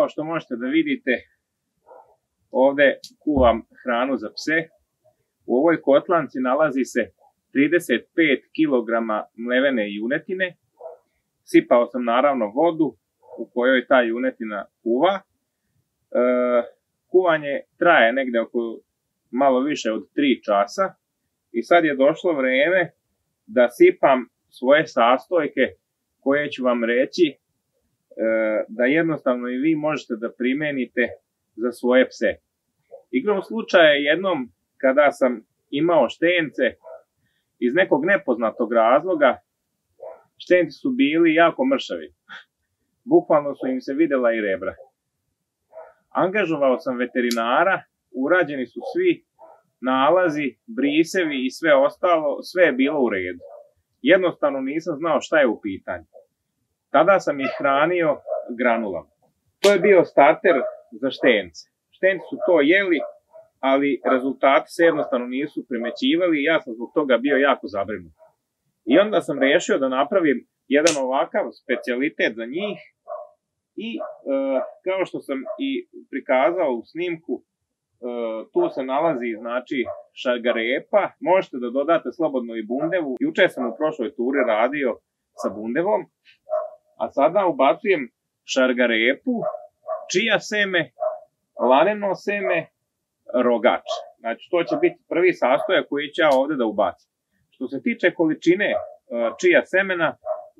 kao što možete da vidite, ovde kuvam hranu za pse. U ovoj kotlanci nalazi se 35 kg mlevene junetine. Sipao sam naravno vodu u kojoj ta junetina kuva. Kuvanje traje negde oko malo više od 3 časa i sad je došlo vreme da sipam svoje sastojke koje ću vam reći da jednostavno i vi možete da primenite za svoje pse. Igrom slučaja jednom kada sam imao štence, iz nekog nepoznatog razloga, štenci su bili jako mršavi. Bukvalno su im se videla i rebra. Angažovao sam veterinara, urađeni su svi nalazi, brisevi i sve ostalo, sve je bilo u redu. Jednostavno nisam znao šta je u pitanju. Tada sam ih hranio granulama. To je bio starter za štence. Štenci su to jeli, ali rezultati se jednostavno nisu primećivali i ja sam zbog toga bio jako zabrinut. I onda sam rešio da napravim jedan ovakav specijalitet za njih i kao što sam i prikazao u snimku, tu se nalazi znači šargarepa, možete da dodate slobodno i bundevu. Juče sam u prošloj turi radio sa bundevom, a sada ubacujem šargarepu, čija seme, laneno seme, rogač. Znači to će biti prvi sastojak koji ću ja ovde da ubacim. Što se tiče količine čija semena,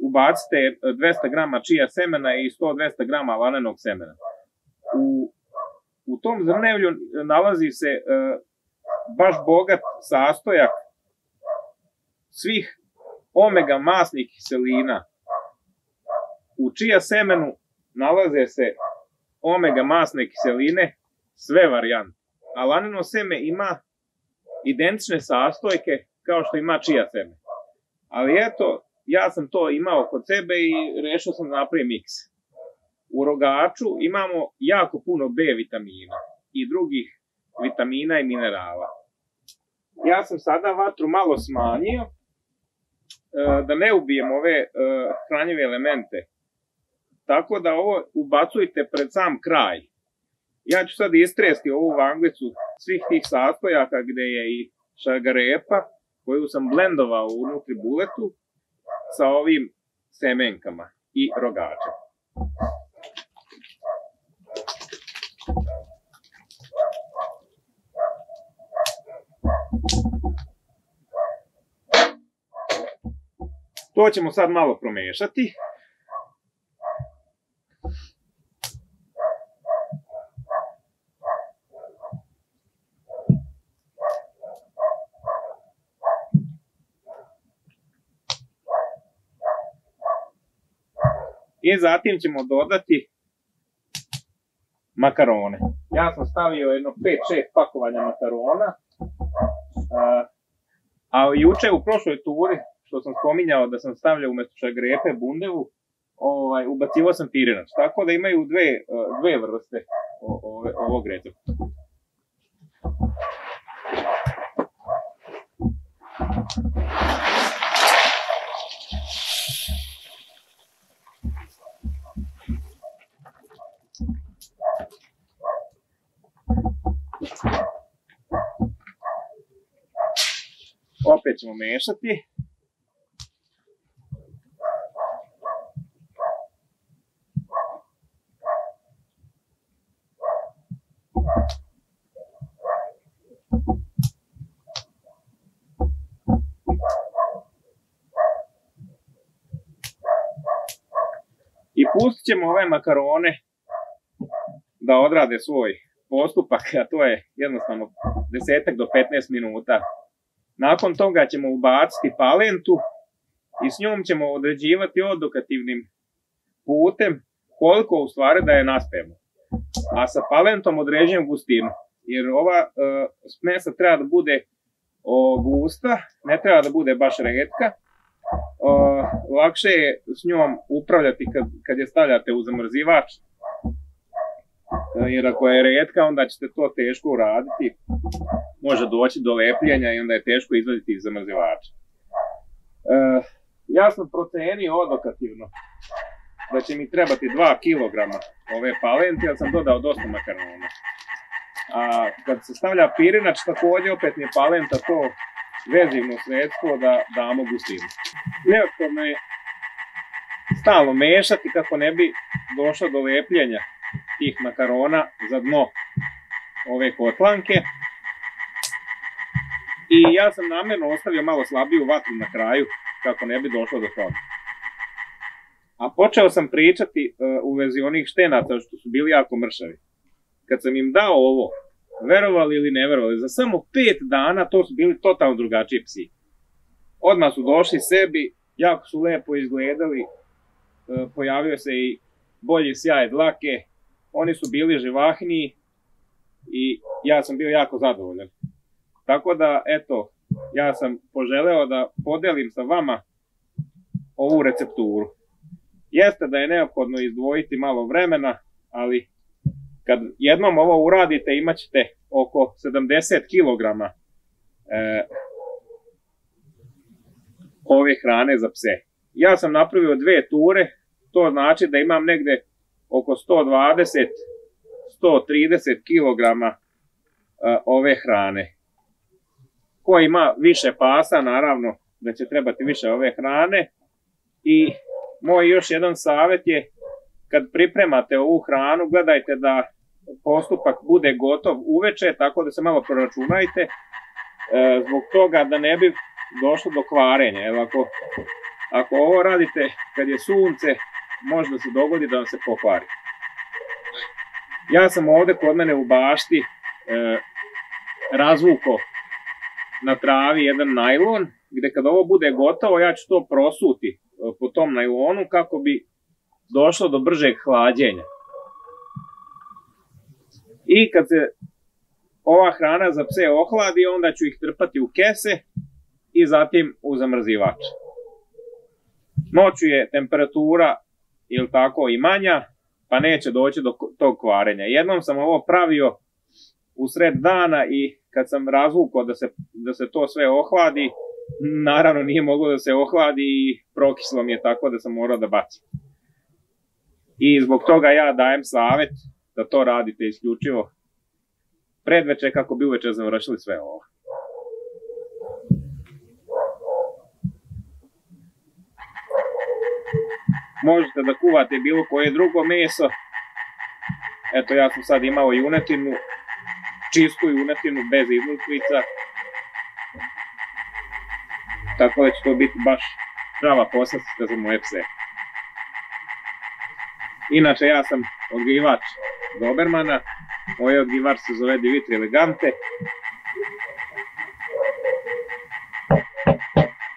ubacite 200 g čija semena i 100-200 g lanenog semena. U tom zrnevlju nalazi se baš bogat sastojak svih omega masnih kiselina. U čija semenu nalaze se omega masne kiseline, sve varijante. A laneno seme ima identične sastojke kao što ima čija seme. Ali eto, ja sam to imao kod sebe i rešio sam da napravim miks. U rogaču imamo jako puno B vitamina i drugih vitamina i minerala. Ja sam sada vatru malo smanjio da ne ubijem ove hranjive elemente. Tako da ovo ubacujte pred sam kraj. Ja ću sad istresti ovu vanglicu svih tih sastojaka gde je i šargarepa koju sam blendovao unutri buletu sa ovim semenkama i rogačem. To ćemo sad malo promešati. I zatim ćemo dodati makarone. Ja sam stavio jedno 5-6 pakovanja makarona. A juče u prošloj turi, što sam spominjao da sam stavljao umesto šargarepe bundevu, ubacivao sam pirinač. Tako da imaju dve vrste ovog recepta. Opet ćemo mešati. I pustit ćemo ove makarone da odrade svoj postupak, a to je jednostavno 10 do 15 minuta. Nakon toga ćemo ubaciti palentu i s njom ćemo određivati odokativnim putem koliko u stvari da je naspemo. A sa palentom određujem gustinu, jer ova smesa treba da bude gusta, ne treba da bude baš retka. Lakše je s njom upravljati kad je stavljate u zamrzivač, jer ako je retka onda ćete to teško uraditi, može doći do lepljenja i onda je teško izvaditi iz zamrzivača. Ja sam procenio odokativno da će mi trebati 2 kg ove palente, jer sam dodao dosta makarona. A kad se stavlja pirinač, također opet mi je palenta to vezivno sredstvo da damo gustinu. Neophodno je stalno mešati kako ne bi došlo do lepljenja tih makarona za dno ove kotlanke. I ja sam namjerno ostavio malo slabiju vatru na kraju kako ne bi došlo do toga. A počeo sam pričati u vezi onih štenaca što su bili jako mršavi. Kad sam im dao ovo, verovali ili ne verovali, za samo 5 dana to su bili totalno drugačiji psi. Odmah su došli sebi, jako su lepo izgledali, pojavio se i bolji sjaj dlake, oni su bili živahniji i ja sam bio jako zadovoljan. Tako da, eto, ja sam poželeo da podelim sa vama ovu recepturu. Jeste da je neophodno izdvojiti malo vremena, ali kad jednom ovo uradite imat ćete oko 70 kg ove hrane za pse. Ja sam napravio 2 ture, to znači da imam negde oko 120-130 kg ove hrane. Ko ima više pasa, naravno da će trebati više ove hrane. I moj još jedan savjet je, kad pripremate ovu hranu, gledajte da postupak bude gotov uveče, tako da se malo proračunajte, zbog toga da ne bi došlo do kvarenja. Jer ako ovo radite kad je sunce, može da se dogodi da vam se pokvari. Ja sam ovdje kod mene u bašti razvukao na travi jedan najlon, gdje kad ovo bude gotovo ja ću to prosuti po tom najlonu kako bi došlo do bržeg hlađenja. I kad se ova hrana za pse ohladi, onda ću ih trpati u kese i zatim u zamrzivač. Noću je temperatura ili tako i manja, pa neće doći do tog kvarenja. Jednom sam ovo pravio u sred dana i kad sam razvukao da se to sve ohladi, naravno nije moglo da se ohladi i prokislo mi je tako da sam morao da bacim. I zbog toga ja dajem savjet da to radite isključivo predveče kako bi uveče završili sve ovo. Možete da kuvate bilo koje drugo meso. Eto, ja sam sad imao junetinu, čistu junetinu bez iznutrica. Tako da će to biti baš prava poslastica za moje pse. Inače, ja sam odgajivač Dobermana. Moj odgajivač se zove Dimitri Elegante.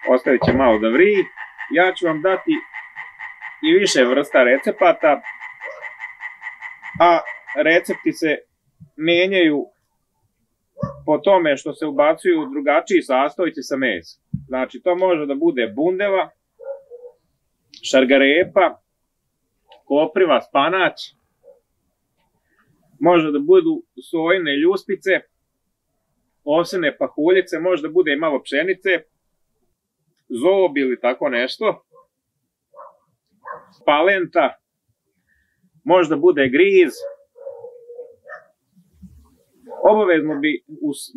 Ostavit će malo da vriji. Ja ću vam dati i više vrsta recepata, a recepti se menjaju po tome što se ubacuju drugačiji sastojci sa mesom. Znači, to može da bude bundeva, šargarepa, kopriva, spanać, može da budu sojine ljuspice, ovsene pahuljice, može da bude i malo pšenice, zob ili tako nešto, palenta, možda bude griz. Obavezno bi,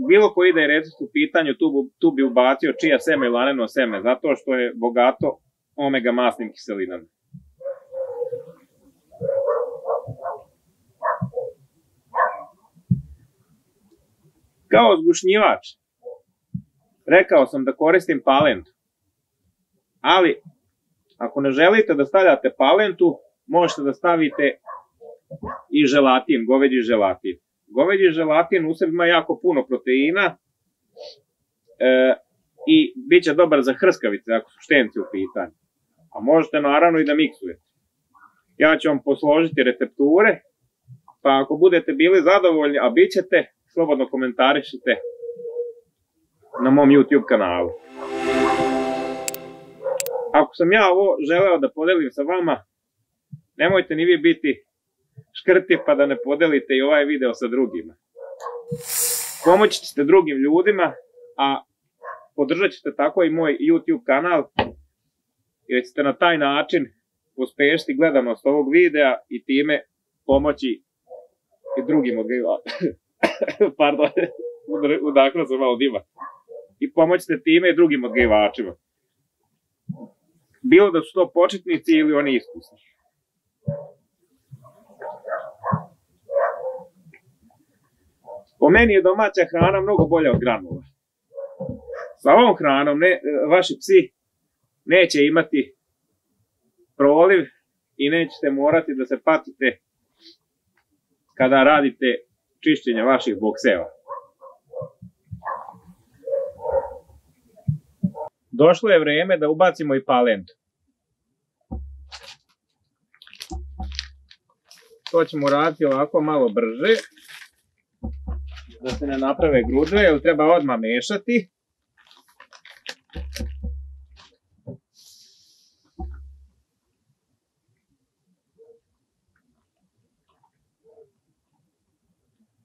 bilo koji da je recept u pitanju, tu bi ubacio čija seme i laneno seme, zato što je bogato omega masnim kiselinama. Kao zgušnjivač, rekao sam da koristim palentu, ali ako ne želite da stavljate palentu, možete da stavite i želatin, goveđi želatin. Goveđi želatin u sebi ima jako puno proteina i bit će dobar za hrskavice ako su štenci u pitanju. A možete naravno i da miksujete. Ja ću vam posložiti recepture, pa ako budete bili zadovoljni, a bit ćete, slobodno komentarišite na mom YouTube kanalu. Ako sam ja ovo želeo da podelim sa vama, nemojte ni vi biti škrti pa da ne podelite i ovaj video sa drugima. Pomoći ćete drugim ljudima, a podržat ćete tako i moj YouTube kanal, jer ćete na taj način uspešiti gledanost ovog videa i time pomoći i drugim odgajivačima. Pardon, udahnuo sam malo dima. I pomoćite time i drugim odgajivačima. Bilo da su to početnici ili oni iskusni. Po meni je domaća hrana mnogo bolja od granula. Sa ovom hranom vaši psi neće imati proliv i nećete morati da se patite kada radite čišćenje vaših bokseva. Došlo je vreme da ubacimo i palentu. To ćemo raditi ovako malo brže, da se ne naprave grudve, jer treba odmah mešati.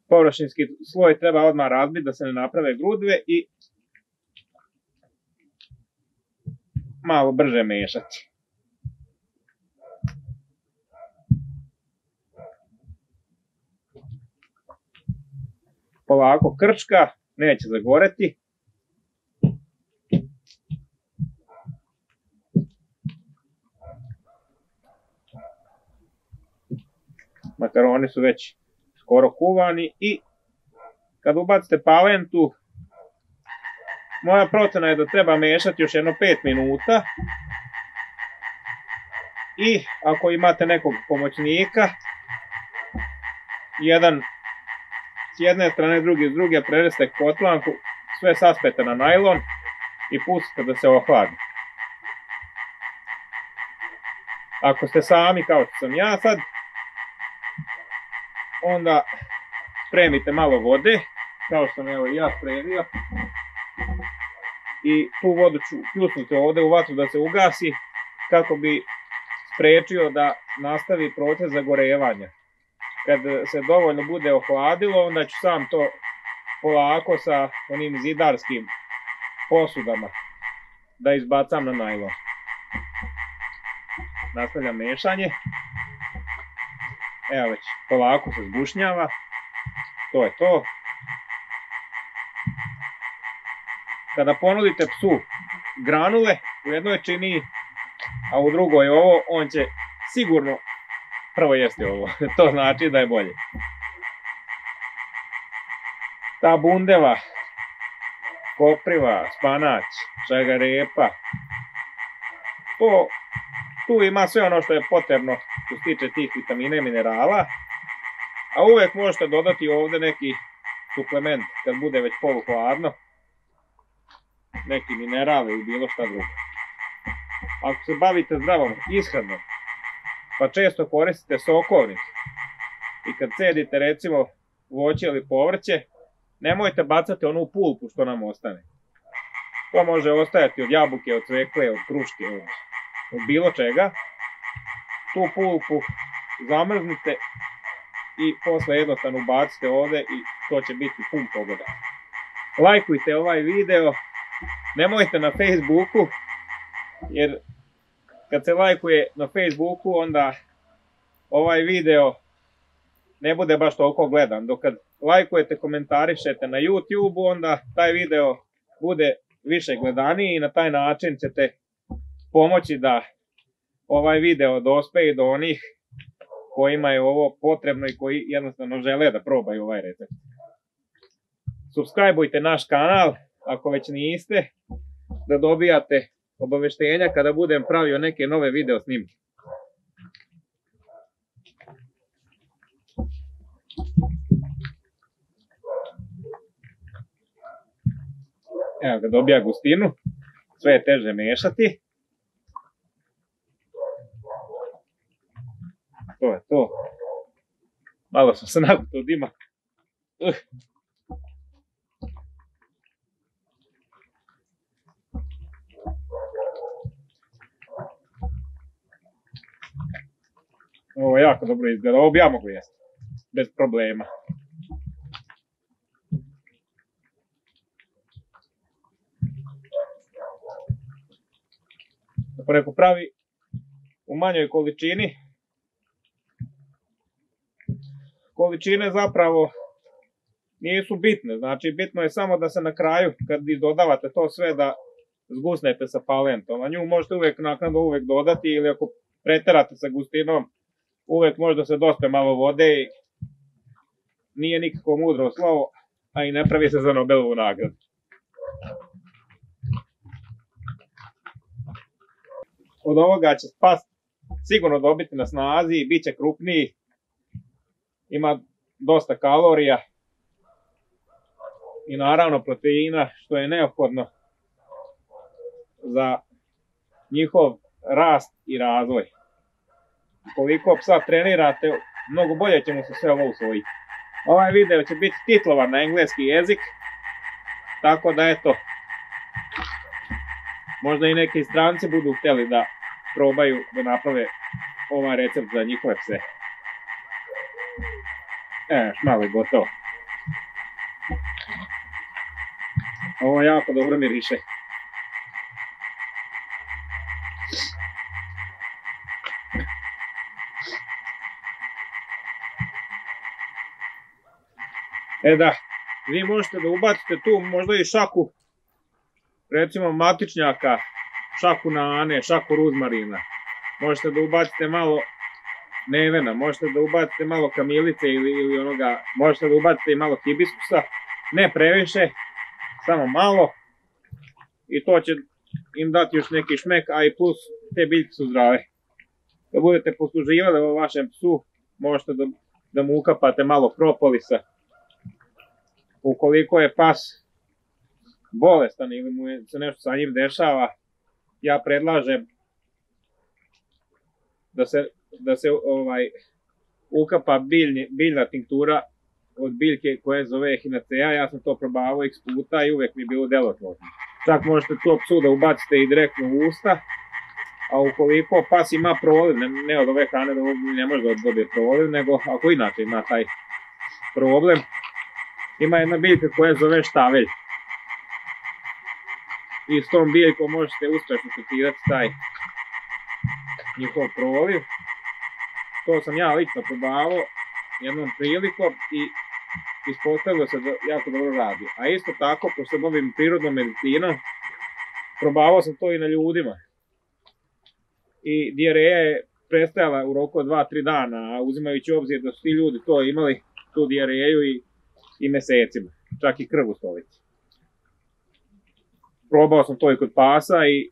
Površinski sloj treba odmah razbiti da se ne naprave grudve i malo brže mešati. Polako krčka, neće zagoreti. Makaroni su već skoro kuvani i kad ubacite palentu, moja procena je da treba mešati još jedno 5 minuta. I ako imate nekog pomoćnika, jedan s jedne strane, drugi s druge, prereste kotlanku, sve saspete na najlon i pustite da se ohladi. Ako ste sami kao što sam ja sad, onda spremite malo vode, kao što sam evo i ja spremio. I tu vodu ću pljusnuti ovdje u vatru da se ugasi, kako bi sprečio da nastavi proces zagorevanja. Kad se dovoljno bude ohladilo, onda ću sam to polako sa onim zidarskim posudama da izbacam na najlon. Nastavljam mešanje. Evo već polako se zgušnjava. To je to. Kada ponudite psu granule u jednoj činiji, a u drugoj ovo, on će sigurno prvo jesti ovo. To znači da je bolje. Ta bundeva, kopriva, spanać, šagarepa, tu ima sve ono što je potrebno što se tiče tih vitamina i minerala, a uvek možete dodati ovdje neki suplement kad bude već poluhladno, neki mineral ili bilo šta drugo. Ako se bavite zdravom ishranom, pa često koristite sokovnik i kad cedite recimo voće ili povrće, nemojte bacati onu pulpu što nam ostane. To može ostajati od jabuke, od cvekle, od kruške, od bilo čega. Tu pulpu zamrznite i posle jednostavno ubacite ovdje i to će biti pun pogoda. Lajkujte ovaj video, nemojte na Facebooku, jer kad se lajkuje na Facebooku, onda ovaj video ne bude baš toliko gledan. Dok kad lajkujete, komentarišete na YouTube, onda taj video bude više gledaniji i na taj način ćete pomoći da ovaj video dospe i do onih kojima je ovo potrebno i koji jednostavno žele da probaju ovaj recept. Subscribeujte naš kanal ako već niste, da dobijate obaveštenja kada budem pravio neke nove video snimke. Evo ga, dobija gustinu, sve je teže mešati. To je to. Malo sam se nagutao dima. Ovo jako dobro izgleda, ovo bi ja mogu jesti, bez problema. Ako neko pravi u manjoj količini. Količine zapravo nisu bitne, znači bitno je samo da se na kraju, kad dodavate to sve, da zgusnete sa palentom, a nju možete uvijek naknadno dodati, ili ako preterate sa gustinom, uvijek može da se dospe malo vode i nije nikako mudro slovo, a i ne pravi se za Nobelovu nagradu. Od ovoga će spas sigurno dobiti na snazi, bit će krupniji, ima dosta kalorija i naravno proteina, što je neophodno za njihov rast i razvoj. Koliko psa trenirate, mnogo bolje će mu se sve ovo usvojiti. Ovaj video će biti titlovan na engleski jezik, tako da eto, možda i neki stranci budu htjeli da probaju da naprave ovaj recept za njihove pse. Malo je gotovo. Ovo jako dobro miriše. Da, vi možete da ubacite tu možda i šaku, recimo matičnjaka, šaku nane, šaku ruzmarina. Možete da ubacite malo nevena, možete da ubacite malo kamilice ili onoga, možete da ubacite i malo hibiskusa, ne previše, samo malo, i to će im dati još neki šmek, a i plus te biljke su zdrave. Da budete posluživali o vašem psu, možete da mu ukapate malo propolisa. Ukoliko je pas bolestan ili mu se nešto sa njim dešava, ja predlažem da se ukapa biljna tinktura od biljke koje zove Echinacea. Ja sam to probavao x puta i uvijek mi je bilo delotvorno. Čak možete to psu da ubacite i direktno u usta, a ukoliko pas ima proliv, ne od ove hrane da ne može da dobije proliv, nego ako inače ima taj problem, ima jedna biljka koja zove štavelj. I s tom biljkom možete uspješno tretirati taj njihov proliv. To sam ja lično probavao jednom prilikom i ispostavilo se da jako dobro radi. A isto tako, pošto se bavim prirodnom medicinom, probavao sam to i na ljudima. I dijareja je prestajala u roku od 2-3 dana, a uzimajući obzir da su ti ljudi to imali, tu dijareju i mesecima, čak i krv u stolici. Probao sam to i kod pasa i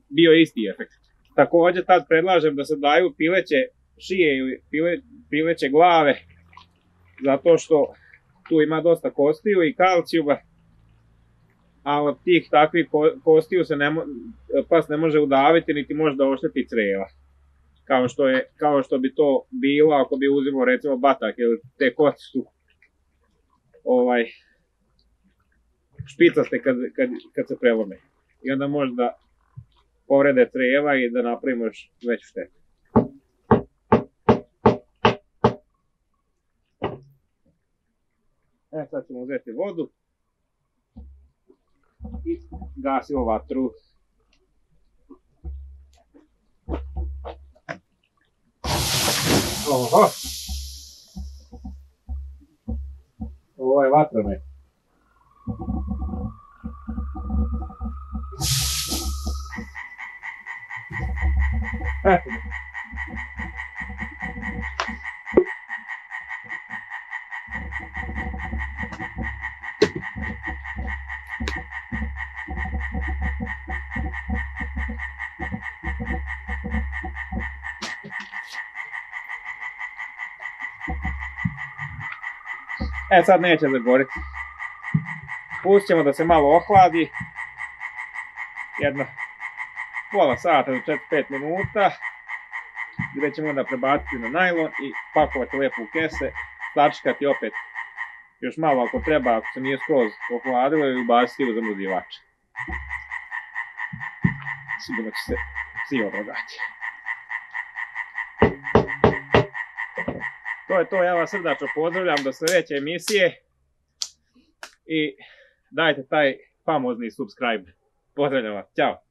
bio je isti efekt. Također tad predlažem da se daju pileće šije ili pileće glave, zato što tu ima dosta kostiju i kalcijuma, a od tih takvih kostiju se pas ne može udaviti niti može da ošteti creva. Kao što bi to bilo ako bi uzimao recimo batak, jer te kosti su špicaste kad se prelome. I onda može da povrede creva i da napravimo još veću štetu. Sad ćemo uzeti vodu i gasimo vatru. Oho! Ovo je vatromet. Eto. Sad neće zagoriti. Pustit ćemo da se malo ohladi. Jedno pola sata do 45 minuta. Gdje ćemo onda prebaciti na najlon i pakovati lijepo u kese. Sačekati opet još malo ako treba, ako se nije skroz ohladilo, i ubaciti u zamrzivač. Sigurno će se psi obradati. To je to, ja vas srdačno pozdravljam do sljedeće emisije i dajte taj famozni subscribe. Pozdravljam vas, ćao!